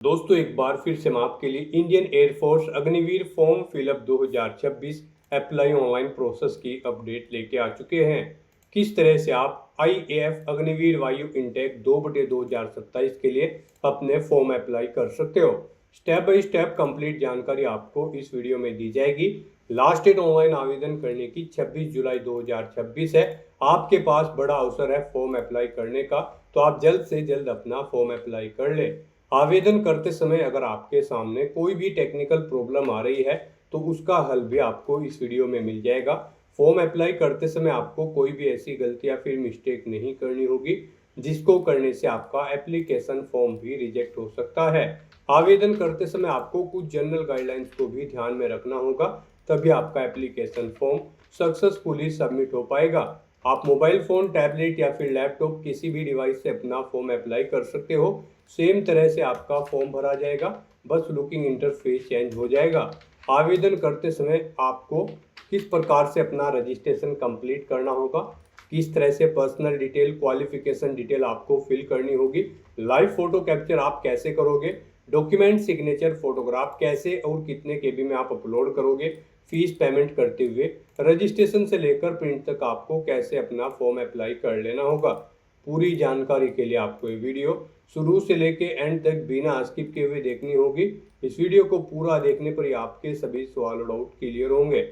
दोस्तों एक बार फिर से मैं आपके लिए Indian air force Agniveer form fill up 2026 apply online process की अपडेट लेके आ चुके हैं। किस तरह से आप आईएएफ अग्निवीर वायु इंटेक 2/2027 के लिए अपने फॉर्म अप्लाई कर सकते हो। स्टेप बाय स्टेप कंप्लीट जानकारी आपको इस वीडियो में दी जाएगी। लास्ट डेट ऑनलाइन आवेदन करने की 26 जुलाई 2026 है। आपके पास बड़ा अवसर है फॉर्म अप्लाई करने का, तो आप जल्द से जल्द अपना फॉर्म अप्लाई कर ले। आवेदन करते समय अगर आपके सामने कोई भी टेक्निकल प्रॉब्लम आ रही है तो उसका हल भी आपको इस वीडियो में मिल जाएगा। फॉर्म अप्लाई करते समय आपको कोई भी ऐसी गलती या फिर मिस्टेक नहीं करनी होगी जिसको करने से आपका एप्लीकेशन फॉर्म भी रिजेक्ट हो सकता है। आवेदन करते समय आपको कुछ जनरल गाइडलाइंस को भी ध्यान में रखना होगा, तभी आपका एप्लीकेशन फॉर्म सक्सेसफुली सबमिट हो पाएगा। आप मोबाइल फ़ोन, टैबलेट या फिर लैपटॉप किसी भी डिवाइस से अपना फॉर्म अप्लाई कर सकते हो। सेम तरह से आपका फॉर्म भरा जाएगा, बस लुकिंग इंटरफेस चेंज हो जाएगा। आवेदन करते समय आपको किस प्रकार से अपना रजिस्ट्रेशन कंप्लीट करना होगा, किस तरह से पर्सनल डिटेल, क्वालिफिकेशन डिटेल आपको फिल करनी होगी, लाइव फोटो कैप्चर आप कैसे करोगे, डॉक्यूमेंट सिग्नेचर फोटोग्राफ कैसे और कितने केबी में आप अपलोड करोगे, फीस पेमेंट करते हुए रजिस्ट्रेशन से लेकर प्रिंट तक आपको कैसे अपना फॉर्म अप्लाई कर लेना होगा। पूरी जानकारी के लिए आपको ये वीडियो शुरू से लेके एंड तक बिना स्किप किए हुए देखनी होगी। इस वीडियो को पूरा देखने पर ही आपके सभी सवाल और डाउट क्लियर होंगे।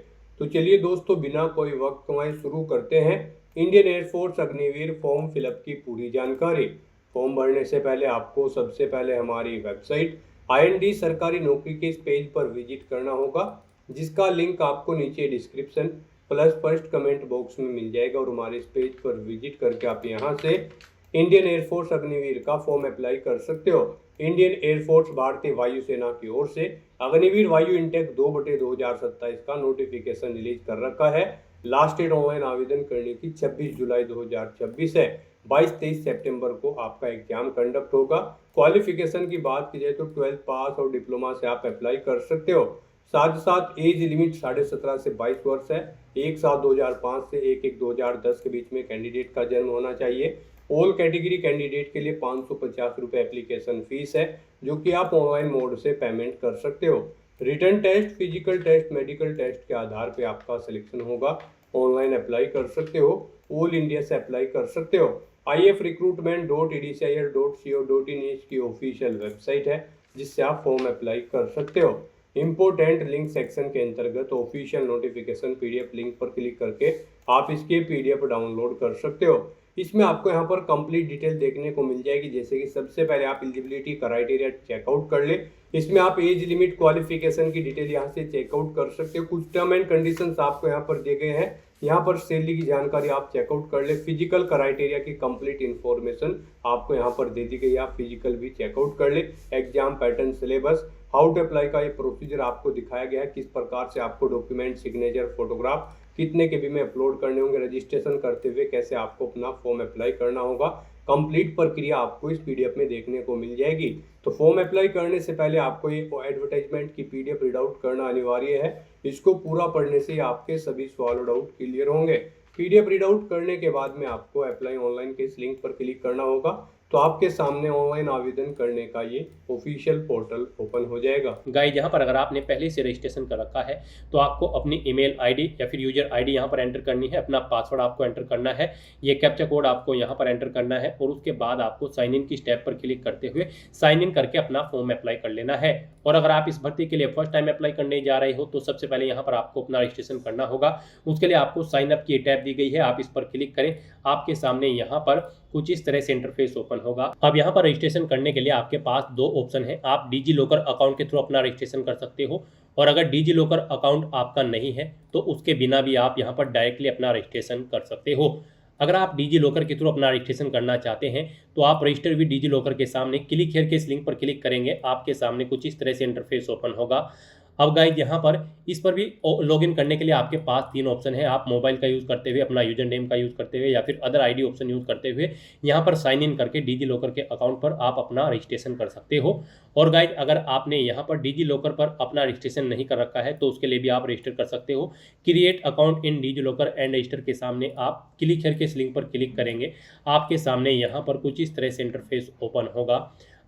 तो चलिए दोस्तों, बिना कोई वक्त गंवाए शुरू करते हैं Indian air force Agniveer form fill up की पूरी जानकारी। फॉर्म भरने से पहले आपको सबसे पहले हमारी वेबसाइट आईएनडी सरकारी नौकरी के इस पेज पर विजिट करना होगा, जिसका लिंक आपको नीचे description plus first comment box में मिल जाएगा। और हमारे इस पेज पर विजिट करके आप यहां से इंडियन एयरफोर्स अग्निवीर का फॉर्म अप्लाई कर सकते हो। इंडियन एयरफोर्स भारतीय वायुसेना की ओर से अग्निवीर वायु इंटेक 2/2027 का नोटिफिकेशन रिलीज कर रखा है। लास्ट डेट ऑनलाइन आवेदन करने की 26 जुलाई 2026 है। 22-23 सितंबर को आपका एग्जाम कंडक्ट होगा। क्वालिफिकेशन की बात की जाए तो 12th पास और डिप्लोमा से आप अप्लाई कर सकते हो। साथ ही साथ एज लिमिट 17.5 से 22 वर्ष है। 1/7/2005 से 1/1/2010 के बीच में कैंडिडेट का जन्म होना चाहिए। ऑल कैटेगरी कैंडिडेट के लिए 550 रुपये एप्लीकेशन फीस है, जो कि आप ऑनलाइन मोड से पेमेंट कर सकते हो। Written test, physical test, medical test के आधार पे आपका सिलेक्शन होगा। ऑनलाइन अप्लाई कर सकते हो, ऑल इंडिया से अप्लाई कर सकते हो। ifrecruitment.edcil.co.in की ऑफिशियल वेबसाइट है, जिससे आप फॉर्म अप्लाई कर सकते हो। इंपोर्टेंट लिंक सेक्शन के अंतर्गत ऑफिशियल नोटिफिकेशन पीडीएफ लिंक पर क्लिक करके आप इसके पीडीएफ डाउनलोड कर सकते हो। इसमें आपको यहाँ पर कंप्लीट डिटेल देखने को मिल जाएगी, जैसे कि सबसे पहले आप एलिजिबिलिटी क्राइटेरिया चेकआउट कर ले। इसमें आप एज लिमिट, क्वालिफिकेशन की डिटेल यहाँ से चेकआउट कर सकते हो। कुछ टर्म एंड कंडीशंस आपको यहाँ पर दिए गए हैं। यहाँ पर सैलरी की जानकारी आप चेकआउट कर ले। फिजिकल क्राइटेरिया की कंप्लीट इन्फॉर्मेशन आपको यहाँ पर दे दी गई, आप फिजिकल भी चेकआउट कर ले। Exam pattern, syllabus, how to apply का ये प्रोसीजर आपको दिखाया गया है, किस प्रकार से आपको डॉक्यूमेंट, सिग्नेचर, फोटोग्राफ कितने केबी में अपलोड करने होंगे, रजिस्ट्रेशन करते हुए कैसे आपको अपना फॉर्म अप्लाई करना होगा। कंप्लीट प्रक्रिया आपको इस पीडीएफ में देखने को मिल जाएगी। तो फॉर्म अप्लाई करने से पहले आपको ये एडवर्टाइजमेंट की पीडीएफ रीड आउट करना अनिवार्य है। इसको पूरा पढ़ने से आपके सभी सवाल और डाउट क्लियर होंगे। पीडीएफ रीड आउट करने के बाद में आपको अप्लाई ऑनलाइन के इस लिंक पर क्लिक करना होगा, तो आपके सामने ऑनलाइन आवेदन करने का ये ऑफिशियल पोर्टल ओपन हो जाएगा। गाइस, यहाँ पर अगर आपने पहले से रजिस्ट्रेशन कर रखा है तो आपको अपनी ईमेल आईडी या फिर यूजर आईडी यहाँ पर एंटर करनी है। अपना पासवर्ड आपको एंटर करना है, ये कैप्चा कोड आपको यहाँ पर एंटर करना है और उसके बाद आपको साइन इन की स्टेप पर क्लिक करते हुए साइन इन करके अपना फॉर्म अप्लाई कर लेना है। और अगर आप इस भर्ती के लिए फर्स्ट टाइम अप्लाई करने जा रहे हो तो सबसे पहले यहाँ पर आपको अपना रजिस्ट्रेशन करना होगा। उसके लिए आपको साइन अप की टैब दी गई है, आप इस पर क्लिक करें। आपके सामने यहाँ पर कुछ इस तरह से इंटरफेस ओपन होगा। अब यहाँ पर रजिस्ट्रेशन करने के लिए आपके पास दो ऑप्शन है। आप डिजी लॉकर अकाउंट के थ्रू अपना रजिस्ट्रेशन कर सकते हो, और अगर डिजी लॉकर अकाउंट आपका नहीं है तो उसके बिना भी आप यहाँ पर डायरेक्टली अपना रजिस्ट्रेशन कर सकते हो। अगर आप डिजी लॉकर के थ्रू अपना रजिस्ट्रेशन करना चाहते हैं तो आप रजिस्टर विद डिजी लॉकर के सामने क्लिक हियर के इस लिंक पर क्लिक करेंगे। आपके सामने कुछ इस तरह से इंटरफेस ओपन होगा। अब गाइस, यहाँ पर इस पर भी लॉगिन करने के लिए आपके पास तीन ऑप्शन है। आप मोबाइल का यूज़ करते हुए, अपना यूजर नेम का यूज़ करते हुए या फिर अदर आईडी ऑप्शन यूज़ करते हुए यहाँ पर साइन इन करके डिजी लॉकर के अकाउंट पर आप अपना रजिस्ट्रेशन कर सकते हो। और गाइस, अगर आपने यहाँ पर डिजी लॉकर पर अपना रजिस्ट्रेशन नहीं कर रखा है तो उसके लिए भी आप रजिस्टर कर सकते हो। Create account in DigiLocker and register के सामने आप क्लिक करके इस लिंक पर क्लिक करेंगे। आपके सामने यहाँ पर कुछ इस तरह से इंटरफेस ओपन होगा।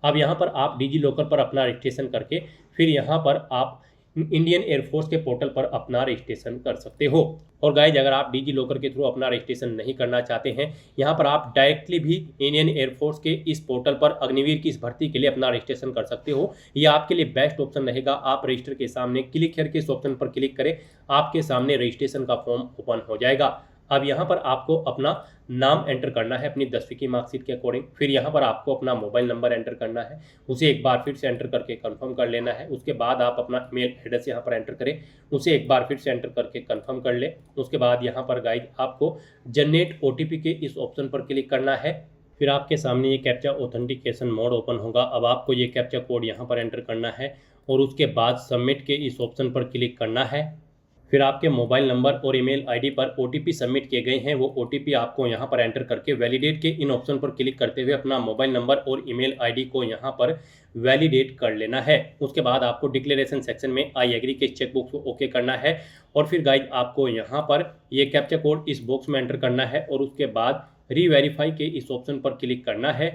अब यहाँ पर आप डिजी लॉकर पर अपना रजिस्ट्रेशन करके फिर यहाँ पर आप इंडियन एयरफोर्स के पोर्टल पर अपना रजिस्ट्रेशन कर सकते हो। और गाइज अगर आप डिजी लॉकर के थ्रू अपना रजिस्ट्रेशन नहीं करना चाहते हैं, यहाँ पर आप डायरेक्टली भी इंडियन एयरफोर्स के इस पोर्टल पर अग्निवीर की इस भर्ती के लिए अपना रजिस्ट्रेशन कर सकते हो। ये आपके लिए बेस्ट ऑप्शन रहेगा। आप रजिस्टर के सामने क्लिक हियर के इस ऑप्शन पर क्लिक करें, आपके सामने रजिस्ट्रेशन का फॉर्म ओपन हो जाएगा। अब यहाँ पर आपको अपना नाम एंटर करना है अपनी 10वीं की मार्कशीट के अकॉर्डिंग। फिर यहाँ पर आपको अपना मोबाइल नंबर एंटर करना है, उसे एक बार फिर से एंटर करके कंफर्म कर लेना है। उसके बाद आप अपना ईमेल एड्रेस यहाँ पर एंटर करें, उसे एक बार फिर से एंटर करके कंफर्म कर लें। उसके बाद यहाँ पर गाइज आपको जनरेट OTP के इस ऑप्शन पर क्लिक करना है। फिर आपके सामने ये कैप्चा ऑथेंटिकेशन मोड ओपन होगा। अब आपको ये कैप्चा कोड यहाँ पर एंटर करना है और उसके बाद सबमिट के इस ऑप्शन पर क्लिक करना है। फिर आपके मोबाइल नंबर और ईमेल आईडी पर OTP सबमिट किए गए हैं, वो OTP आपको यहाँ पर एंटर करके वैलिडेट के इन ऑप्शन पर क्लिक करते हुए अपना मोबाइल नंबर और ईमेल आईडी को यहाँ पर वैलिडेट कर लेना है। उसके बाद आपको डिक्लेरेशन सेक्शन में आई एग्री के चेकबॉक्स को ओके करना है और फिर गाइज आपको यहाँ पर ये कैप्चा कोड इस बॉक्स में एंटर करना है और उसके बाद रीवेरीफाई के इस ऑप्शन पर क्लिक करना है।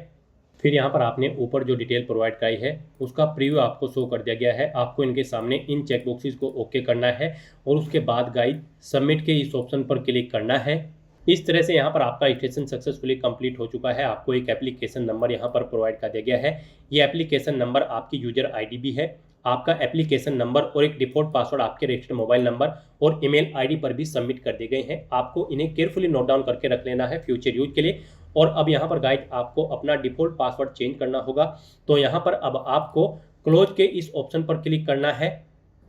फिर यहाँ पर आपने ऊपर जो डिटेल प्रोवाइड कराई है उसका प्रीव्यू आपको शो कर दिया गया है। आपको इनके सामने इन चेकबॉक्सेस को ओके करना है और उसके बाद गाइड सबमिट के इस ऑप्शन पर क्लिक करना है। इस तरह से यहाँ पर आपका रजिस्ट्रेशन सक्सेसफुली कंप्लीट हो चुका है। आपको एक एप्लीकेशन नंबर यहाँ पर प्रोवाइड कर दिया गया है। ये एप्लीकेशन नंबर आपकी यूजर ID भी है। आपका एप्लीकेशन नंबर और एक डिफॉल्ट पासवर्ड आपके रजिस्टर्ड मोबाइल नंबर और ईमेल आईडी पर भी सबमिट कर दिए गए हैं। आपको इन्हें केयरफुली नोट डाउन करके रख लेना है फ्यूचर यूज के लिए। और अब यहाँ पर गाइड आपको अपना डिफॉल्ट पासवर्ड चेंज करना होगा। तो यहाँ पर अब आपको क्लोज के इस ऑप्शन पर क्लिक करना है।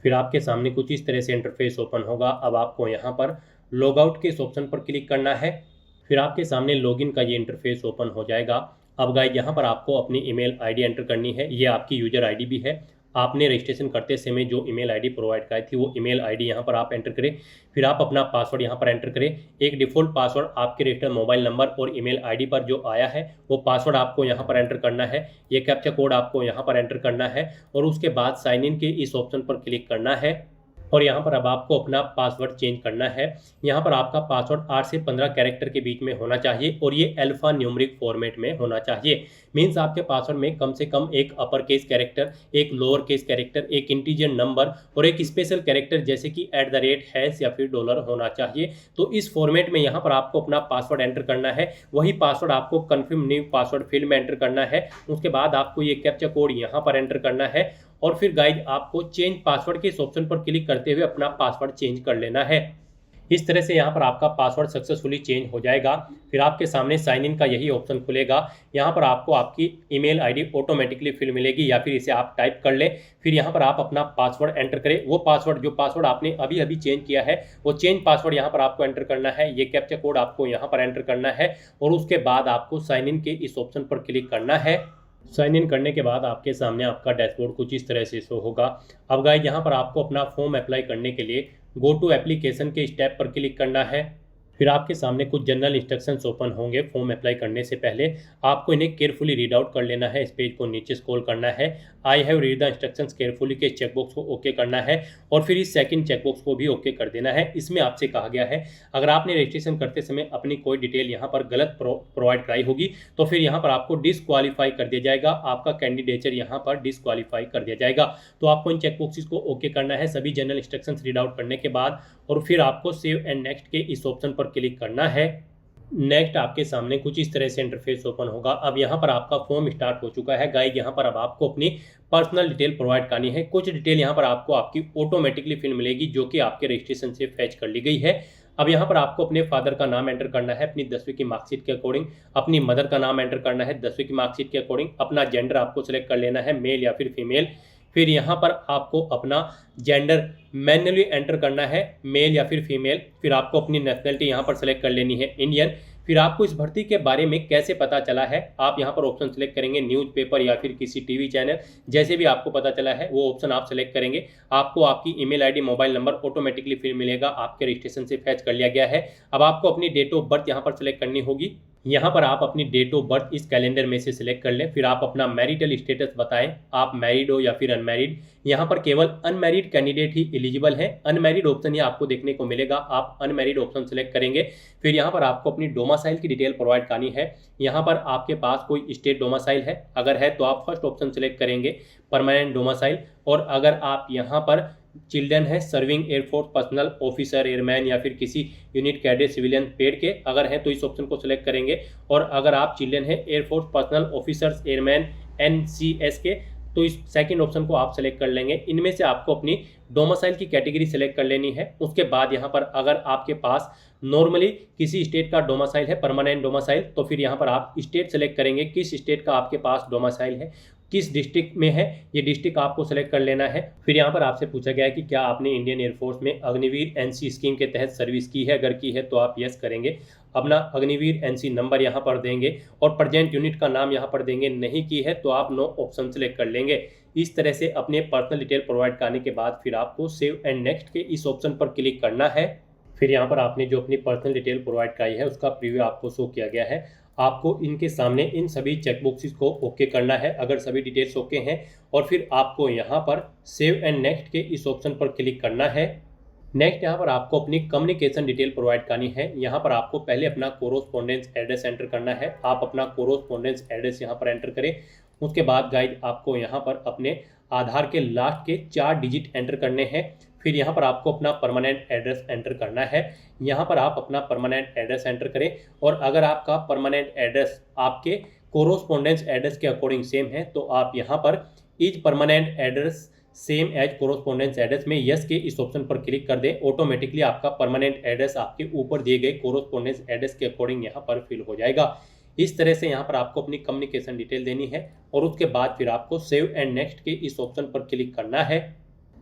फिर आपके सामने कुछ इस तरह से इंटरफेस ओपन होगा। अब आपको यहाँ पर लॉग आउट के इस ऑप्शन पर क्लिक करना है। फिर आपके सामने लॉगिन का ये इंटरफेस ओपन हो जाएगा। अब गाइड यहाँ पर आपको अपनी ईमेल आईडी एंटर करनी है। ये आपकी यूजर आईडी भी है। आपने रजिस्ट्रेशन करते समय जो ईमेल आईडी प्रोवाइड कराई थी वो ईमेल आईडी यहाँ पर आप एंटर करें। फिर आप अपना पासवर्ड यहाँ पर एंटर करें। एक डिफॉल्ट पासवर्ड आपके रजिस्टर्ड मोबाइल नंबर और ईमेल आईडी पर जो आया है वो पासवर्ड आपको यहाँ पर एंटर करना है। ये कैप्चा कोड आपको यहाँ पर एंटर करना है और उसके बाद साइन इन के इस ऑप्शन पर क्लिक करना है। और यहाँ पर अब आपको अपना पासवर्ड चेंज करना है। यहाँ पर आपका पासवर्ड 8 से 15 कैरेक्टर के बीच में होना चाहिए और ये अल्फा न्यूमेरिक फॉर्मेट में होना चाहिए। मीन्स आपके पासवर्ड में कम से कम एक अपर केस कैरेक्टर, एक लोअर केस कैरेक्टर, एक इंटीजर नंबर और एक स्पेशल कैरेक्टर जैसे कि @ या फिर डॉलर होना चाहिए। तो इस फॉर्मेट में यहाँ पर आपको अपना पासवर्ड एंटर करना है। वही पासवर्ड आपको कन्फर्म न्यू पासवर्ड फील्ड में एंटर करना है। उसके बाद आपको ये कैप्चा कोड यहाँ पर एंटर करना है और फिर गाइड आपको चेंज पासवर्ड के इस ऑप्शन पर क्लिक करते हुए अपना पासवर्ड चेंज कर लेना है। इस तरह से यहाँ पर आपका पासवर्ड सक्सेसफुली चेंज हो जाएगा। फिर आपके सामने साइन इन का यही ऑप्शन खुलेगा। यहाँ पर आपको आपकी ईमेल आईडी ऑटोमेटिकली फिल मिलेगी या फिर इसे आप टाइप कर लें। फिर यहाँ पर आप अपना पासवर्ड एंटर करें। वो पासवर्ड जो पासवर्ड आपने अभी अभी चेंज किया है वो चेंज पासवर्ड यहाँ पर आपको एंटर करना है। ये कैप्चा कोड आपको यहाँ पर एंटर करना है और उसके बाद आपको साइन इन के इस ऑप्शन पर क्लिक करना है। साइन इन करने के बाद आपके सामने आपका डैशबोर्ड कुछ इस तरह से शो होगा। अब गाइस यहाँ पर आपको अपना फॉर्म अप्लाई करने के लिए गो टू एप्लीकेशन के स्टेप पर क्लिक करना है। फिर आपके सामने कुछ जनरल इंस्ट्रक्शंस ओपन होंगे। फॉर्म अप्लाई करने से पहले आपको इन्हें केयरफुली रीड आउट कर लेना है। इस पेज को नीचे स्क्रॉल करना है। I have read the instructions carefully के चेकबॉक्स को ओके करना है और फिर इस सेकंड चेकबॉक्स को भी ओके कर देना है। इसमें आपसे कहा गया है अगर आपने रजिस्ट्रेशन करते समय अपनी कोई डिटेल यहाँ पर गलत प्रोवाइड कराई होगी तो फिर यहाँ पर आपको डिसक्वालीफाई कर दिया जाएगा। आपका कैंडिडेचर यहाँ पर डिसक्वालीफाई कर दिया जाएगा। तो आपको इन चेकबॉक्सेस को ओके करना है सभी जनरल इंस्ट्रक्शंस रीड आउट करने के बाद और फिर आपको सेव एंड नेक्स्ट के इस ऑप्शन पर क्लिक करना है। नेक्स्ट आपके सामने कुछ इस तरह से इंटरफेस ओपन होगा। अब यहाँ पर आपका फॉर्म स्टार्ट हो चुका है। गाइस यहाँ पर अब आपको अपनी पर्सनल डिटेल प्रोवाइड करनी है। कुछ डिटेल यहाँ पर आपको आपकी ऑटोमेटिकली फिल मिलेगी जो कि आपके रजिस्ट्रेशन से फैच कर ली गई है। अब यहाँ पर आपको अपने फादर का नाम एंटर करना है अपनी 10वीं की मार्कशीट के अकॉर्डिंग। अपनी मदर का नाम एंटर करना है 10वीं की मार्कशीट के अकॉर्डिंग। अपना जेंडर आपको सिलेक्ट कर लेना है, मेल या फिर फीमेल। फिर यहाँ पर आपको अपना जेंडर मैन्युअली एंटर करना है, मेल या फिर फीमेल। फिर आपको अपनी नेशनलिटी यहाँ पर सेलेक्ट कर लेनी है, इंडियन। फिर आपको इस भर्ती के बारे में कैसे पता चला है आप यहाँ पर ऑप्शन सेलेक्ट करेंगे, न्यूज़पेपर या फिर किसी टीवी चैनल, जैसे भी आपको पता चला है वो ऑप्शन आप सेलेक्ट करेंगे। आपको आपकी email ID mobile number automatically फिर मिलेगा, आपके रजिस्ट्रेशन से फैच कर लिया गया है। अब आपको अपनी डेट ऑफ बर्थ यहाँ पर सेलेक्ट करनी होगी। यहाँ पर आप अपनी डेट ऑफ बर्थ इस कैलेंडर में से सिलेक्ट कर लें। फिर आप अपना मैरिटल स्टेटस बताएं, आप मैरिड हो या फिर अनमैरिड। यहाँ पर केवल अनमैरिड कैंडिडेट ही एलिजिबल है, अनमैरिड ऑप्शन ही आपको देखने को मिलेगा। आप अनमैरिड ऑप्शन सिलेक्ट करेंगे। फिर यहाँ पर आपको अपनी डोमासाइल की डिटेल प्रोवाइड करनी है। यहाँ पर आपके पास कोई स्टेट डोमासाइल है, अगर है तो आप फर्स्ट ऑप्शन सिलेक्ट करेंगे परमानेंट डोमासाइल। और अगर आप यहाँ पर चिल्ड्रन है serving air force personal officer airman या फिर किसी यूनिट कैडेट सिविलियन पेड के अगर है तो इस ऑप्शन को सिलेक्ट करेंगे। और अगर आप चिल्ड्रन है air force personal officers airman NCS के तो इस सेकंड ऑप्शन को आप सेलेक्ट कर लेंगे। इनमें से आपको अपनी डोमासाइल की कैटेगरी सेलेक्ट कर लेनी है। उसके बाद यहाँ पर अगर आपके पास नॉर्मली किसी स्टेट का डोमासाइल है परमानेंट डोमासाइल तो फिर यहाँ पर आप स्टेट सेलेक्ट करेंगे, किस स्टेट का आपके पास डोमासाइल है, किस डिस्ट्रिक्ट में है, ये डिस्ट्रिक्ट आपको सेलेक्ट कर लेना है। फिर यहाँ पर आपसे पूछा गया है कि क्या आपने इंडियन एयरफोर्स में अग्निवीर NC स्कीम के तहत सर्विस की है, अगर की है तो आप यस करेंगे, अपना अग्निवीर NC नंबर यहाँ पर देंगे और प्रेजेंट यूनिट का नाम यहाँ पर देंगे। नहीं की है तो आप नो ऑप्शन सेलेक्ट कर लेंगे। इस तरह से अपने पर्सनल डिटेल प्रोवाइड करने के बाद फिर आपको सेव एंड नेक्स्ट के इस ऑप्शन पर क्लिक करना है। फिर यहाँ पर आपने जो अपनी पर्सनल डिटेल प्रोवाइड कराई है उसका प्रीव्यू आपको शो किया गया है। आपको इनके सामने इन सभी चेकबॉक्सेस को ओके करना है अगर सभी डिटेल्स ओके हैं, और फिर आपको यहाँ पर सेव एंड नेक्स्ट के इस ऑप्शन पर क्लिक करना है। नेक्स्ट यहाँ पर आपको अपनी कम्युनिकेशन डिटेल प्रोवाइड करनी है। यहाँ पर आपको पहले अपना कोरोस्पोंडेंस एड्रेस एंटर करना है। आप अपना कोरोस्पोंडेंस एड्रेस यहाँ पर एंटर करें। उसके बाद गाइड आपको यहाँ पर अपने आधार के लास्ट के 4 डिजिट एंटर करने हैं। फिर यहाँ पर आपको अपना परमानेंट एड्रेस एंटर करना है। यहाँ पर आप अपना परमानेंट एड्रेस एंटर करें, और अगर आपका परमानेंट एड्रेस आपके कोरोस्पोंडेंस एड्रेस के अकॉर्डिंग सेम है तो आप यहाँ पर is permanent address same as correspondence address में यस के इस ऑप्शन पर क्लिक कर दें। ऑटोमेटिकली आपका परमानेंट एड्रेस आपके ऊपर दिए गए कोरोस्पोंडेंस एड्रेस के अकॉर्डिंग यहाँ पर फिल हो जाएगा। इस तरह से यहाँ पर आपको अपनी कम्युनिकेशन डिटेल देनी है, और उसके बाद फिर आपको सेव एंड नेक्स्ट के इस ऑप्शन पर क्लिक करना है।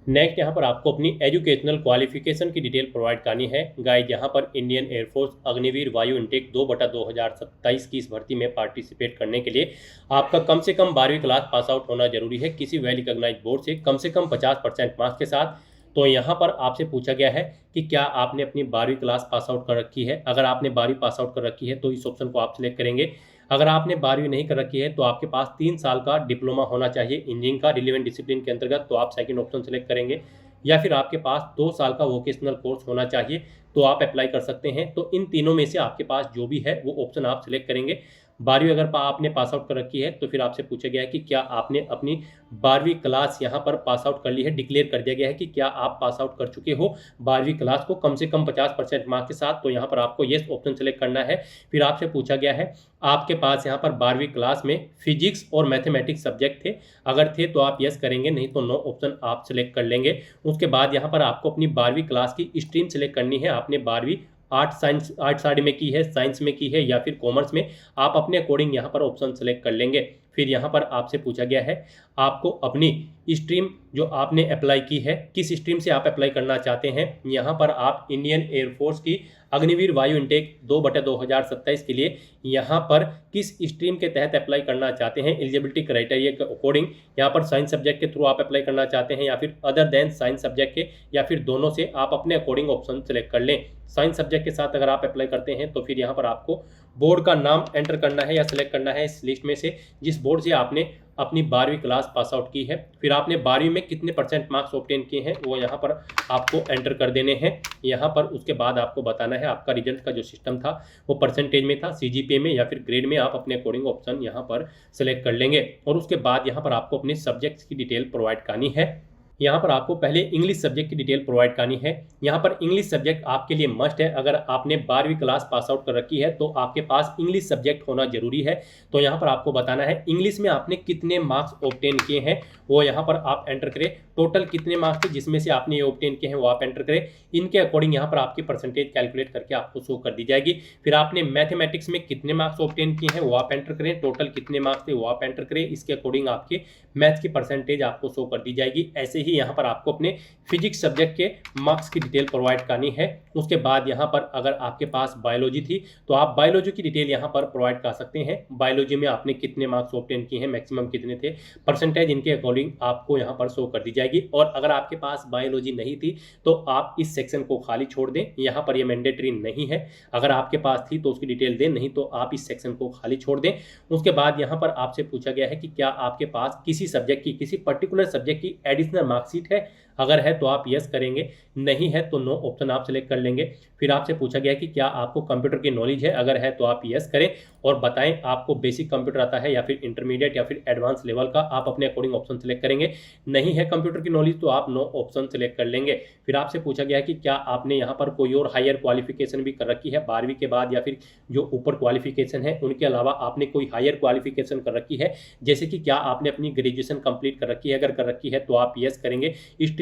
नेक्स्ट यहाँ पर आपको अपनी एजुकेशनल क्वालिफिकेशन की डिटेल प्रोवाइड करनी है। गाइड यहाँ पर इंडियन एयरफोर्स अग्निवीर वायु इंटेक 2/2027 की इस भर्ती में पार्टिसिपेट करने के लिए आपका कम से कम 12वीं क्लास पास आउट होना जरूरी है, किसी वेल रिकॉग्नाइज्ड बोर्ड से कम 50% मार्क्स के साथ। तो यहाँ पर आपसे पूछा गया है कि क्या आपने अपनी 12वीं क्लास पास आउट कर रखी है। अगर आपने 12वीं पास आउट कर रखी है तो इस ऑप्शन को आप सिलेक्ट करेंगे। अगर आपने 12वीं नहीं कर रखी है तो आपके पास 3 साल का डिप्लोमा होना चाहिए इंजीनियरिंग का रिलेवेंट डिसिप्लिन के अंतर्गत, तो आप सेकंड ऑप्शन सेलेक्ट करेंगे। या फिर आपके पास 2 साल का वोकेशनल कोर्स होना चाहिए तो आप अप्लाई कर सकते हैं। तो इन तीनों में से आपके पास जो भी है वो ऑप्शन आप सिलेक्ट करेंगे। 12वीं अगर आपने पास आउट कर रखी है तो फिर आपसे पूछा गया है कि क्या आपने अपनी 12वीं क्लास यहाँ पर पास आउट कर ली है। डिक्लेयर कर दिया गया है कि क्या आप पास आउट कर चुके हो 12वीं क्लास को कम से कम 50% मार्क्स के साथ, तो यहाँ पर आपको येस ऑप्शन सेलेक्ट करना है। फिर आपसे पूछा गया है आपके पास यहाँ पर 12वीं क्लास में फिजिक्स और मैथमेटिक्स सब्जेक्ट थे, अगर थे तो आप यस करेंगे, नहीं तो नो ऑप्शन आप सिलेक्ट कर लेंगे। उसके बाद यहाँ पर आपको अपनी 12वीं क्लास की स्ट्रीम सेलेक्ट करनी है। आपने 12वीं आर्ट साइड में की है, साइंस में की है या फिर कॉमर्स में, आप अपने अकॉर्डिंग यहाँ पर ऑप्शन सेलेक्ट कर लेंगे। फिर यहाँ पर आपसे पूछा गया है आपको अपनी स्ट्रीम जो आपने अप्लाई की है किस स्ट्रीम से आप अप्लाई करना चाहते हैं। यहाँ पर आप इंडियन एयरफोर्स की अग्निवीर वायु इंटेक 2/2027 के लिए यहाँ पर किस स्ट्रीम के तहत अप्लाई करना चाहते हैं, एलिजिबिलिटी क्राइटेरिया के अकॉर्डिंग यहाँ पर साइंस सब्जेक्ट के थ्रू आप अप्लाई करना चाहते हैं या फिर अदर देन साइंस सब्जेक्ट के, या फिर दोनों से, आप अपने अकॉर्डिंग ऑप्शन सेलेक्ट कर लें। साइंस सब्जेक्ट के साथ अगर आप अप्लाई करते हैं तो फिर यहाँ पर आपको बोर्ड का नाम एंटर करना है या सिलेक्ट करना है इस लिस्ट में से जिस बोर्ड से आपने अपनी 12वीं क्लास पास आउट की है। फिर आपने 12वीं में कितने % मार्क्स ऑब्टेन किए हैं वो यहाँ पर आपको एंटर कर देने हैं। यहाँ पर उसके बाद आपको बताना है आपका रिजल्ट का जो सिस्टम था वो परसेंटेज में था, CGPA में या फिर ग्रेड में, आप अपने अकॉर्डिंग ऑप्शन यहाँ पर सेलेक्ट कर लेंगे। और उसके बाद यहाँ पर आपको अपने सब्जेक्ट्स की डिटेल प्रोवाइड करनी है। यहाँ पर आपको पहले इंग्लिश सब्जेक्ट की डिटेल प्रोवाइड करनी है। यहाँ पर इंग्लिश सब्जेक्ट आपके लिए मस्ट है। अगर आपने 12वीं क्लास पास आउट कर रखी है तो आपके पास इंग्लिश सब्जेक्ट होना जरूरी है। तो यहाँ पर आपको बताना है इंग्लिश में आपने कितने मार्क्स ऑब्टेन किए हैं वो यहाँ पर आप एंटर करें। टोटल कितने मार्क्स थे जिसमें से आपने ये ऑब्टेन किए हैं वो आप एंटर करें। इनके अकॉर्डिंग यहाँ पर आपकी परसेंटेज कैलकुलेट करके आपको शो कर दी जाएगी। फिर आपने मैथमेटिक्स में कितने मार्क्स ऑब्टेन किए हैं वो आप एंटर करें। टोटल कितने मार्क्स थे वो आप एंटर करें। इसके अकॉर्डिंग आपके मैथ्स की परसेंटेज आपको शो कर दी जाएगी। ऐसे ही यहाँ पर आपको अपने फिजिक्स सब्जेक्ट के मार्क्स की डिटेल प्रोवाइड करनी है। उसके बाद यहाँ पर अगर आपके पास बायोलॉजी थी तो आप बायोलॉजी की डिटेल यहाँ पर प्रोवाइड कर सकते हैं। बायोलॉजी में आपने कितने मार्क्स ऑब्टेन किए हैं, मैक्सिमम कितने थे, परसेंटेज इनके अकॉर्डिंग आपको यहाँ पर शो कर दी जाएगी। और अगर आपके पास बायोलॉजी नहीं थी तो आप इस सेक्शन को खाली छोड़ दें, यहाँ पर ये मैंडेटरी नहीं है। अगर आपके पास थी तो उसकी डिटेल दें, नहीं तो आप इस सेक्शन को खाली छोड़ दें। उसके बाद यहाँ पर आपसे पूछा गया है कि क्या आपके पास किसी सब्जेक्ट की, किसी पर्टिकुलर सब्जेक्ट की एडिशनल मार्कशीट है। अगर है तो आप यस करेंगे, नहीं है तो नो ऑप्शन आप सिलेक्ट कर लेंगे। फिर आपसे पूछा गया कि क्या आपको कंप्यूटर की नॉलेज है। अगर है तो आप यस करें और बताएं आपको बेसिक कंप्यूटर आता है या फिर इंटरमीडिएट या फिर एडवांस लेवल का, आप अपने अकॉर्डिंग ऑप्शन सिलेक्ट करेंगे। नहीं है कंप्यूटर की नॉलेज तो आप नो ऑप्शन सिलेक्ट कर लेंगे। फिर आपसे पूछा गया है कि क्या आपने यहाँ पर कोई और हायर क्वालिफिकेशन भी कर रखी है 12वीं के बाद, या फिर जो ऊपर क्वालिफिकेशन है उनके अलावा आपने कोई हायर क्वालिफिकेशन कर रखी है, जैसे कि क्या आपने अपनी ग्रेजुएशन कंप्लीट कर रखी है। अगर कर रखी है तो आप यस करेंगे।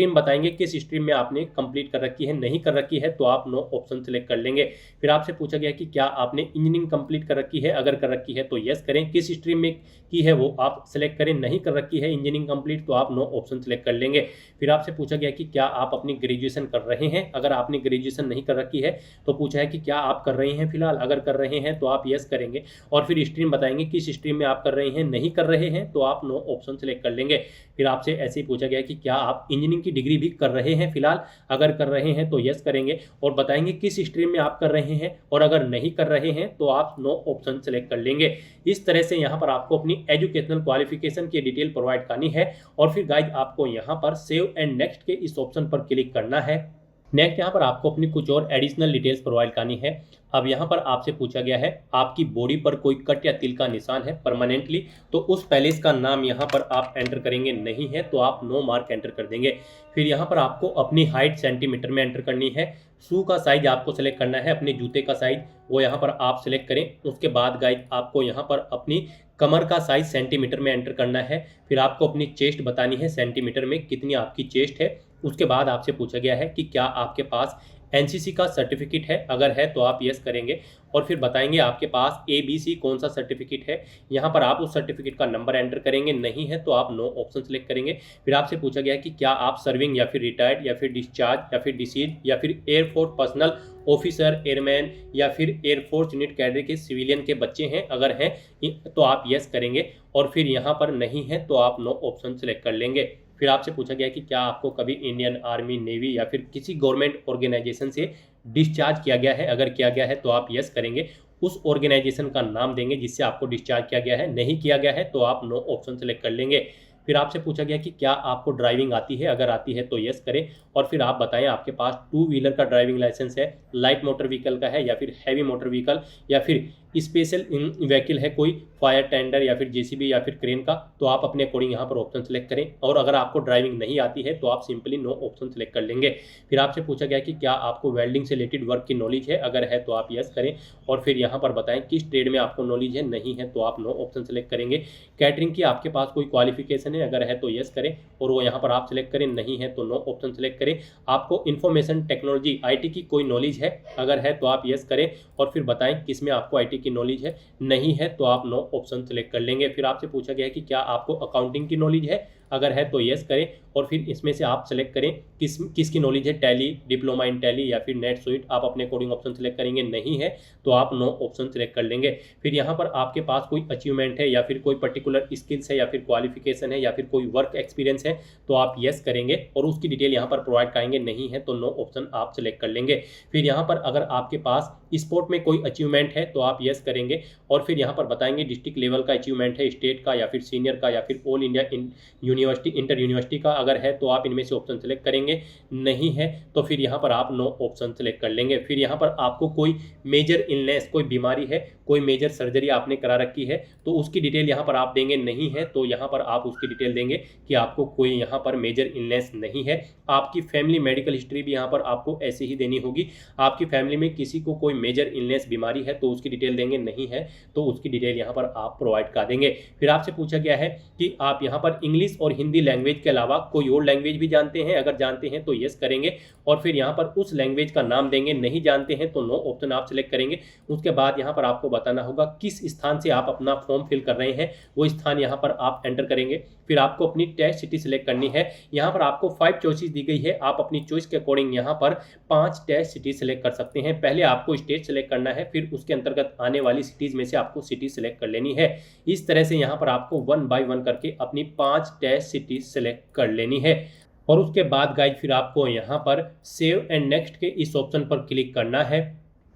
स्ट्रीम बताएंगे किस स्ट्रीम में आपने कंप्लीट कर रखी है। नहीं कर रखी है तो आप नो ऑप्शन सिलेक्ट कर लेंगे। फिर आपसे पूछा गया कि क्या आपने इंजीनियरिंग कंप्लीट कर रखी है। अगर कर रखी है तो यस करें, किस स्ट्रीम में की है वो आप सिलेक्ट करें। नहीं कर रखी है इंजीनियरिंग कंप्लीट तो आप नो ऑप्शन सिलेक्ट कर लेंगे। फिर आपसे पूछा गया कि क्या आप अपनी ग्रेजुएशन कर रहे हैं। अगर आपने ग्रेजुएशन नहीं कर रखी है तो पूछा है कि क्या आप कर रहे हैं फिलहाल। अगर कर रहे हैं तो आप यस करेंगे और फिर स्ट्रीम बताएंगे किस स्ट्रीम में आप कर रहे हैं। नहीं कर रहे हैं तो आप नो ऑप्शन सिलेक्ट कर लेंगे। फिर आपसे ऐसे ही पूछा गया कि क्या आप इंजीनियरिंग की डिग्री भी कर रहे हैं फिलहाल। अगर कर रहे हैं तो यस करेंगे और बताएंगे किस स्ट्रीम में आप कर रहे हैं, और अगर नहीं कर रहे हैं तो आप नो ऑप्शन सेलेक्ट कर लेंगे। इस तरह से यहाँ पर आपको अपनी एजुकेशनल क्वालिफिकेशन की डिटेल प्रोवाइड करनी है और फिर गाइज आपको यहाँ पर सेव एंड नेक्स्ट के इस ऑप्शन पर क्लिक करना है। नेक्स्ट यहाँ पर आपको अपनी कुछ और एडिशनल डिटेल्स प्रोवाइड करनी है। अब यहाँ पर आपसे पूछा गया है आपकी बॉडी पर कोई कट या तिल का निशान है परमानेंटली, तो उस पैलेस का नाम यहाँ पर आप एंटर करेंगे। नहीं है तो आप नो मार्क एंटर कर देंगे। फिर यहाँ पर आपको अपनी हाइट सेंटीमीटर में एंटर करनी है। शू का साइज आपको सेलेक्ट करना है, अपने जूते का साइज वो यहाँ पर आप सिलेक्ट करें। उसके बाद गाइज आपको यहाँ पर अपनी कमर का साइज सेंटीमीटर में एंटर करना है। फिर आपको अपनी चेस्ट बतानी है सेंटीमीटर में कितनी आपकी चेस्ट है। उसके बाद आपसे पूछा गया है कि क्या आपके पास एनसीसी का सर्टिफिकेट है। अगर है तो आप यस करेंगे और फिर बताएंगे आपके पास ABC कौन सा सर्टिफिकेट है। यहाँ पर आप उस सर्टिफिकेट का नंबर एंटर करेंगे। नहीं है तो आप नो ऑप्शन सेलेक्ट करेंगे। फिर आपसे पूछा गया है कि क्या आप सर्विंग या फिर रिटायर्ड या फिर डिस्चार्ज या फिर डिसीज या फिर एयरफोर्स पर्सनल ऑफिसर, एयरमैन या फिर एयरफोर्स यूनिट कैडर के सिविलियन के बच्चे हैं। अगर हैं तो आप यस करेंगे और फिर यहाँ पर नहीं है तो आप नो ऑप्शन सेलेक्ट कर लेंगे। फिर आपसे पूछा गया कि क्या आपको कभी इंडियन आर्मी, नेवी या फिर किसी गवर्नमेंट ऑर्गेनाइजेशन से डिस्चार्ज किया गया है। अगर किया गया है तो आप यस करेंगे, उस ऑर्गेनाइजेशन का नाम देंगे जिससे आपको डिस्चार्ज किया गया है। नहीं किया गया है तो आप नो ऑप्शन सेलेक्ट कर लेंगे। फिर आपसे पूछा गया कि क्या आपको ड्राइविंग आती है। अगर आती है तो यस करें और फिर आप बताएं आपके पास 2 व्हीलर का ड्राइविंग लाइसेंस है, लाइट मोटर व्हीकल का है या फिर हैवी मोटर व्हीकल या फिर स्पेशल व्हीकल है कोई फायर टेंडर या फिर जेसीबी या फिर क्रेन का, तो आप अपने अकॉर्डिंग यहाँ पर ऑप्शन सेलेक्ट करें। और अगर आपको ड्राइविंग नहीं आती है तो आप सिंपली नो ऑप्शन सेलेक्ट कर लेंगे। फिर आपसे पूछा गया कि क्या आपको वेल्डिंग से रिलेटेड वर्क की नॉलेज है। अगर है तो आप यस करें और फिर यहाँ पर बताएं किस ट्रेड में आपको नॉलेज है। नहीं है तो आप नो ऑप्शन सेलेक्ट करेंगे। कैटरिंग की आपके पास कोई क्वालिफिकेशन है। अगर है तो यस करें और वो यहाँ पर आप सिलेक्ट करें। नहीं है तो नो ऑप्शन सेलेक्ट करें। आपको इंफॉर्मेशन टेक्नोलॉजी IT की कोई नॉलेज है। अगर है तो आप यस करें और फिर बताएं किस में आपको IT की नॉलेज है। नहीं है तो आप नो ऑप्शन सेलेक्ट कर लेंगे। फिर आपसे पूछा गया है कि क्या आपको अकाउंटिंग की नॉलेज है। अगर है तो यस करें और फिर इसमें से आप सेलेक्ट करें किसकी नॉलेज है। टैली, डिप्लोमा इन टैली या फिर नेट सुइट, आप अपने अकॉर्डिंग ऑप्शन सेलेक्ट करेंगे। नहीं है तो आप नो ऑप्शन सेलेक्ट कर लेंगे। फिर यहाँ पर आपके पास कोई अचीवमेंट है या फिर कोई पर्टिकुलर स्किल्स है या फिर क्वालिफिकेशन है या फिर कोई वर्क एक्सपीरियंस है तो आप यस करेंगे और उसकी डिटेल यहाँ पर प्रोवाइड करेंगे। नहीं है तो नो ऑप्शन आप सेलेक्ट कर लेंगे। फिर यहाँ पर अगर आपके पास स्पोर्ट में कोई अचीवमेंट है तो आप यस करेंगे और फिर यहाँ पर बताएंगे डिस्ट्रिक्ट लेवल का अचीवमेंट है, स्टेट का या फिर सीनियर का या फिर all India university, inter university का। अगर है तो आप इनमें से ऑप्शन सेलेक्ट करेंगे। नहीं है तो फिर यहाँ पर आप नो ऑप्शन सेलेक्ट कर लेंगे। फिर यहाँ पर आपको कोई मेजर इलनेस, कोई बीमारी है, कोई मेजर सर्जरी आपने करा रखी है तो उसकी डिटेल यहाँ पर आप देंगे। नहीं है तो यहाँ पर आप उसकी डिटेल देंगे कि आपको कोई यहाँ पर मेजर इलनेस नहीं है। आपकी फैमिली मेडिकल हिस्ट्री भी यहाँ पर आपको ऐसे ही देनी होगी। आपकी फैमिली में किसी को कोई मेजर इलनेस बीमारी है तो उसकी डिटेल देंगे। नहीं है तो उसकी डिटेल यहाँ पर आप प्रोवाइड कर देंगे। फिर आपसे पूछा गया है कि आप यहाँ पर इंग्लिश और हिंदी लैंग्वेज के अलावा कोई और लैंग्वेज भी जानते हैं। अगर जानते हैं तो यस करेंगे और फिर यहाँ पर उस लैंग्वेज का नाम देंगे। नहीं जानते हैं तो नो ऑप्शन आप सिलेक्ट करेंगे। उसके बाद यहाँ पर आपको बताना होगा किस स्थान से आप अपना फॉर्म फिल कर रहे हैं, वो स्थान यहाँ पर आप एंटर करेंगे। फिर फिर आपको अपनी टेस्ट सिटी सिलेक्ट करनी है। यहाँ पर आपको 5 चॉइसेस दी गई है, आप अपनी चॉइस के अकॉर्डिंग यहाँ पर 5 टेस्ट सिटी सिलेक्ट कर सकते हैं। पहले आपको स्टेट सिलेक्ट करना है, फिर उसके अंतर्गत आने वाली सिटीज़ में से आपको सिटी सिलेक्ट कर लेनी है। इस तरह से यहाँ पर आपको 1 बाय 1 करके अपनी 5 टेस्ट सिटी सिलेक्ट कर लेनी है। और उसके बाद गाइज फिर आपको यहाँ पर सेव एंड नेक्स्ट के इस ऑप्शन पर क्लिक करना है।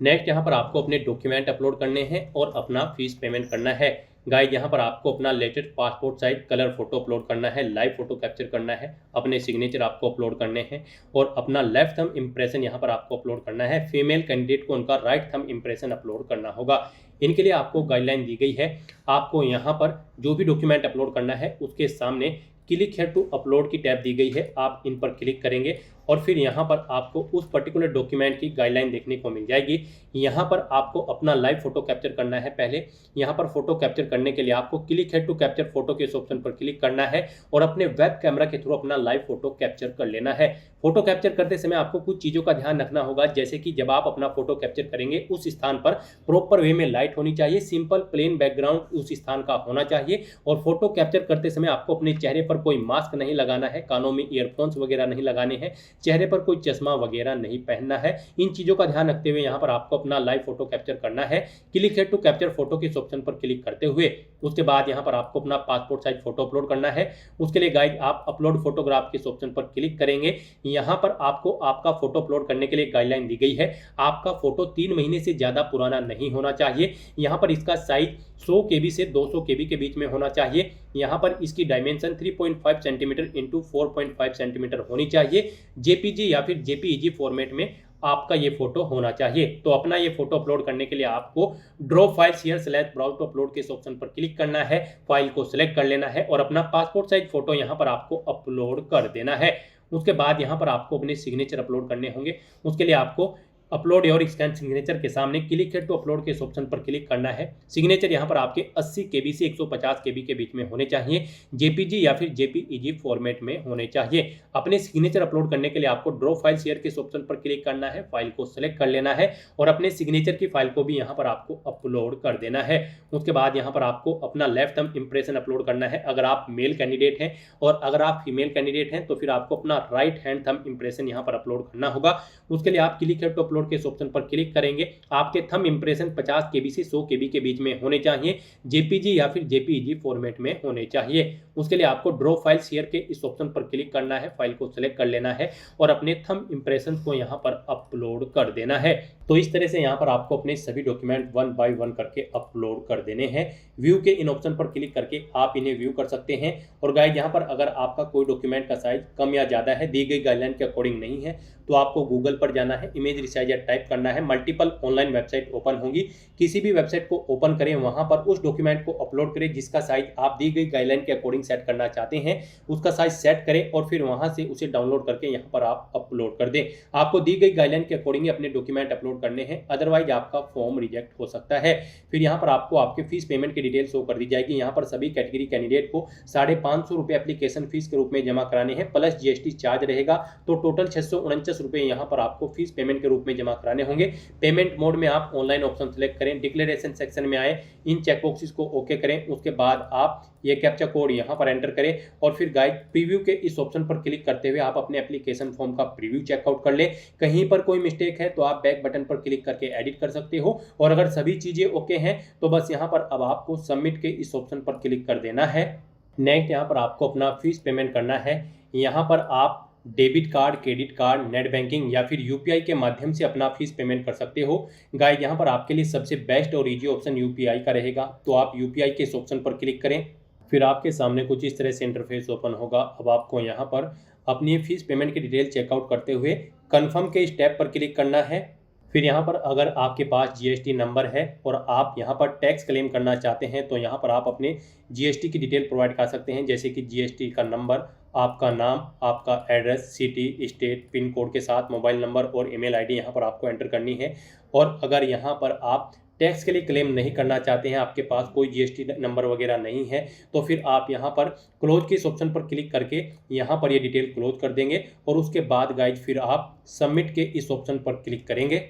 नेक्स्ट यहाँ पर आपको अपने डॉक्यूमेंट अपलोड करने हैं और अपना फीस पेमेंट करना है। गाइज यहाँ पर आपको अपना latest passport size colour photo upload करना है, लाइव फोटो कैप्चर करना है, अपने सिग्नेचर आपको अपलोड करने हैं और अपना लेफ्ट थंब इम्प्रेशन यहाँ पर आपको अपलोड करना है। फीमेल कैंडिडेट को उनका राइट थंब इम्प्रेशन अपलोड करना होगा। इनके लिए आपको गाइडलाइन दी गई है। आपको यहाँ पर जो भी डॉक्यूमेंट अपलोड करना है उसके सामने क्लिक हेयर टू अपलोड की टैब दी गई है, आप इन पर क्लिक करेंगे और फिर यहाँ पर आपको उस पर्टिकुलर डॉक्यूमेंट की गाइडलाइन देखने को मिल जाएगी। यहाँ पर आपको अपना लाइव फोटो कैप्चर करना है। पहले यहाँ पर फोटो कैप्चर करने के लिए आपको click here to capture photo के इस ऑप्शन पर क्लिक करना है और अपने वेब कैमरा के थ्रू अपना लाइव फोटो कैप्चर कर लेना है। फोटो कैप्चर करते समय आपको कुछ चीज़ों का ध्यान रखना होगा, जैसे कि जब आप अपना फोटो कैप्चर करेंगे उस स्थान पर प्रॉपर वे में लाइट होनी चाहिए, सिंपल प्लेन बैकग्राउंड उस स्थान का होना चाहिए और फोटो कैप्चर करते समय आपको अपने चेहरे पर कोई मास्क नहीं लगाना है, कानों में ईयरफोन्स वगैरह नहीं लगाने हैं, चेहरे पर कोई चश्मा वगैरह नहीं पहनना है। इन चीज़ों का ध्यान रखते हुए यहाँ पर आपको अपना लाइव फोटो कैप्चर करना है। Click here to capture photo के ऑप्शन पर क्लिक करते हुए उसके बाद यहाँ पर आपको अपना पासपोर्ट साइज फोटो अपलोड करना है। उसके लिए गाइड आप अपलोड फोटोग्राफ के ऑप्शन पर क्लिक करेंगे। यहाँ पर आपको आपका फोटो अपलोड करने के लिए गाइडलाइन दी गई है। आपका फोटो 3 महीने से ज़्यादा पुराना नहीं होना चाहिए। यहाँ पर इसका साइज 100 KB से 200 KB के बीच में होना चाहिए। यहाँ पर इसकी डायमेंशन 3.5 सेंटीमीटर इंटू 4.5 सेंटीमीटर होनी चाहिए। JPG या फिर JPEG फॉर्मेट में आपका ये फोटो होना चाहिए। तो अपना ये फोटो अपलोड करने के लिए आपको draw file share slash browse to upload के इस ऑप्शन पर क्लिक करना है, फाइल को सिलेक्ट कर लेना है और अपना पासपोर्ट साइज फोटो यहाँ पर आपको अपलोड कर देना है। उसके बाद यहाँ पर आपको अपने सिग्नेचर अपलोड करने होंगे। उसके लिए आपको अपलोड योर स्कैन सिग्नेचर के सामने क्लिक हेयर टू अपलोड के इस ऑप्शन पर क्लिक करना है। सिग्नेचर यहाँ पर आपके 80 KB से 150 KB के बीच में होने चाहिए, JPG या फिर JPEG फॉर्मेट में होने चाहिए। अपने सिग्नेचर अपलोड करने के लिए आपको ड्रॉ फाइल शेयर के इस ऑप्शन पर क्लिक करना है, फाइल को सिलेक्ट कर लेना है और अपने सिग्नेचर की फाइल को भी यहाँ पर आपको अपलोड कर देना है। उसके बाद यहाँ पर आपको अपना लेफ्ट थंब इम्प्रेशन अपलोड करना है अगर आप मेल कैंडिडेट हैं, और अगर आप फीमेल कैंडिडेट हैं तो फिर आपको अपना राइट हैंड थंब इम्प्रेशन यहाँ पर अपलोड करना होगा। उसके लिए आप क्लिक हेयर टू अपलोड के इस ऑप्शन पर क्लिक करेंगे। आपके थंब इंप्रेशन 50 KB से 100 KB के बीच में होने चाहिए, JPG या फिर JPEG फॉर्मेट में होने चाहिए। उसके लिए आपको ड्रॉ फाइल शेयर के इस ऑप्शन पर क्लिक करना है, फाइल को सिलेक्ट कर लेना है और अपने थंब इंप्रेशन को यहाँ पर अपलोड कर देना है। तो इस तरह से यहाँ पर आपको अपने सभी डॉक्यूमेंट 1 बाय 1 करके अपलोड कर देने हैं। व्यू के इन ऑप्शन पर क्लिक करके आप इन्हें व्यू कर सकते हैं। और गाइड यहाँ पर अगर आपका कोई डॉक्यूमेंट का साइज कम या ज़्यादा है, दी गई गाइडलाइन के अकॉर्डिंग नहीं है, तो आपको गूगल पर जाना है, इमेज रिसाइजर टाइप करना है। मल्टीपल ऑनलाइन वेबसाइट ओपन होंगी, किसी भी वेबसाइट को ओपन करें, वहां पर उस डॉक्यूमेंट को अपलोड करें जिसका साइज आप दी गई गाइडलाइन के अकॉर्डिंग सेट करना चाहते हैं, उसका साइज सेट करें और फिर वहां से उसे डाउनलोड करके यहाँ पर आप अपलोड कर दें। आपको दी गई गाइडलाइन के अकॉर्डिंग अपने डॉक्यूमेंट अपलोड करने हैं, अदरवाइज आपका फॉर्म रिजेक्ट हो सकता है। फिर यहाँ पर आपको आपके फीस पेमेंट की डिटेल शो कर दी जाएगी। यहाँ पर सभी कैटेगरी कैंडिडेट को 550 रुपये एप्लीकेशन फीस के रूप में जमा कराने हैं, प्लस GST चार्ज रहेगा। तो टोटल 649 रुपये यहाँ पर आपको फीस पेमेंट के रूप में जमा कराने होंगे। पेमेंट मोड में आप ऑनलाइन ऑप्शन सेलेक्ट करें, डिक्लेरेशन सेक्शन में आए, इन चेकबॉक्सेस को ओके करें। उसके बाद आप ये कैप्चा कोड यहाँ पर एंटर करें और फिर गाइड प्रीव्यू के इस ऑप्शन पर क्लिक करते हुए आप अपने एप्लीकेशन फॉर्म का प्रीव्यू चेकआउट कर लें। कहीं पर कोई मिस्टेक है तो आप बैक बटन पर क्लिक करके एडिट कर सकते हो, और अगर सभी चीज़ें ओके हैं तो बस यहाँ पर अब आपको सबमिट के इस ऑप्शन पर क्लिक कर देना है। नेक्स्ट यहाँ पर आपको अपना फीस पेमेंट करना है। यहाँ पर आप debit card, credit card, net banking या फिर UPI के माध्यम से अपना फीस पेमेंट कर सकते हो। गाइड यहाँ पर आपके लिए सबसे बेस्ट और इजी ऑप्शन UPI का रहेगा, तो आप UPI के इस ऑप्शन पर क्लिक करें। फिर आपके सामने कुछ इस तरह से इंटरफेस ओपन होगा। अब आपको यहाँ पर अपनी फीस पेमेंट की डिटेल चेकआउट करते हुए कन्फर्म के स्टेप पर क्लिक करना है। फिर यहाँ पर अगर आपके पास GST नंबर है और आप यहाँ पर टैक्स क्लेम करना चाहते हैं तो यहाँ पर आप अपने GST की डिटेल प्रोवाइड कर सकते हैं, जैसे कि GST का नंबर, आपका नाम, आपका address, city, state, pin code के साथ मोबाइल नंबर और ईमेल ID यहाँ पर आपको एंटर करनी है। और अगर यहाँ पर आप टैक्स के लिए क्लेम नहीं करना चाहते हैं, आपके पास कोई GST नंबर वगैरह नहीं है, तो फिर आप यहाँ पर क्लोज के इस ऑप्शन पर क्लिक करके यहाँ पर ये डिटेल क्लोज कर देंगे और उसके बाद गाइज फिर आप सबमिट के इस ऑप्शन पर क्लिक करेंगे।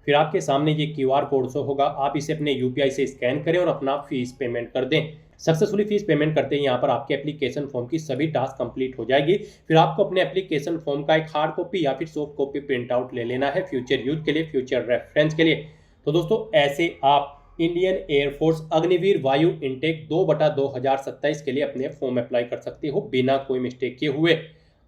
फिर आपके सामने ये QR कोड शो होगा, आप इसे अपने UPI से स्कैन करें और अपना फीस पेमेंट कर दें। सक्सेसफुली फीस पेमेंट करते ही यहाँ पर आपके एप्लीकेशन फॉर्म की सभी टास्क कंप्लीट हो जाएगी। फिर आपको अपने एप्लीकेशन फॉर्म का एक हार्ड कॉपी या फिर सॉफ्ट कॉपी प्रिंट आउट ले लेना है फ्यूचर यूज के लिए, फ्यूचर रेफरेंस के लिए। तो दोस्तों ऐसे आप इंडियन एयरफोर्स अग्निवीर वायु इनटेक 2/2027 के लिए अपने फॉर्म अप्लाई कर सकते हो बिना कोई मिस्टेक किए हुए।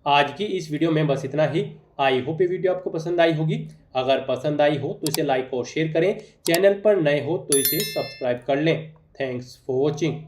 आज की इस वीडियो में बस इतना ही। आई होप ये वीडियो आपको पसंद आई होगी। अगर पसंद आई हो तो इसे लाइक और शेयर करें, चैनल पर नए हो तो इसे सब्सक्राइब कर लें। Thanks for watching.